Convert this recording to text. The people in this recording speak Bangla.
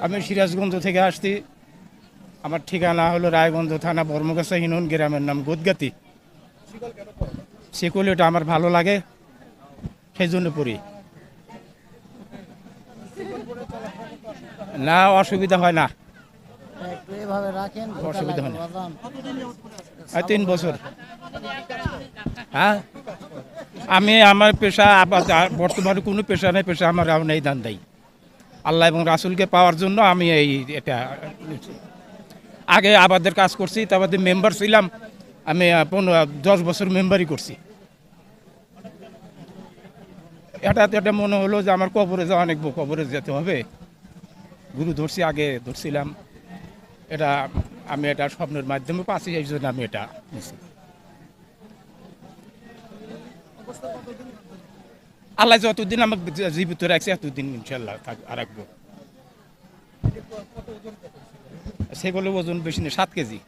আমি সিরাজগঞ্জ থেকে আসছি। আমার ঠিকানা হলো রায়গঞ্জ থানা বর্মগাছা ইউনিয়ন, গ্রামের নাম গোদগাতি। শিকল এটা আমার ভালো লাগে, সেই জন্য পড়ি। না, অসুবিধা হয় না, একটু এভাবে রাখেন, অসুবিধা হয় না। বাদাম 3 বছর। হ্যাঁ, আমি আমার পেশা আবার বর্তমানে কোনো পেশা নেই, পেশা আমার নেই দান দেয় আল্লাহ এবং রাসুলকে পাওয়ার জন্য আমি এটা আগে আবাদের কাজ করছি, তারপরে মেম্বার ছিলাম। আমি 10 বছর মেম্বারই করছি। এটা মনে হলো যে আমার কবরে যাওয়া অনেক, কবরে যেতে হবে, গুরু ধরছি, আগে ধরছিলাম। এটা আমি এটা স্বপ্নের মাধ্যমে পাচ্ছি, এই জন্য আমি এটা নিছি। আল্লাহ যতদিন আমাকে জীবিত রাখছে এতদিন ইনশাল্লাহ রাখবো। সেগুলো ওজন বেশি নেই, 7 কেজি।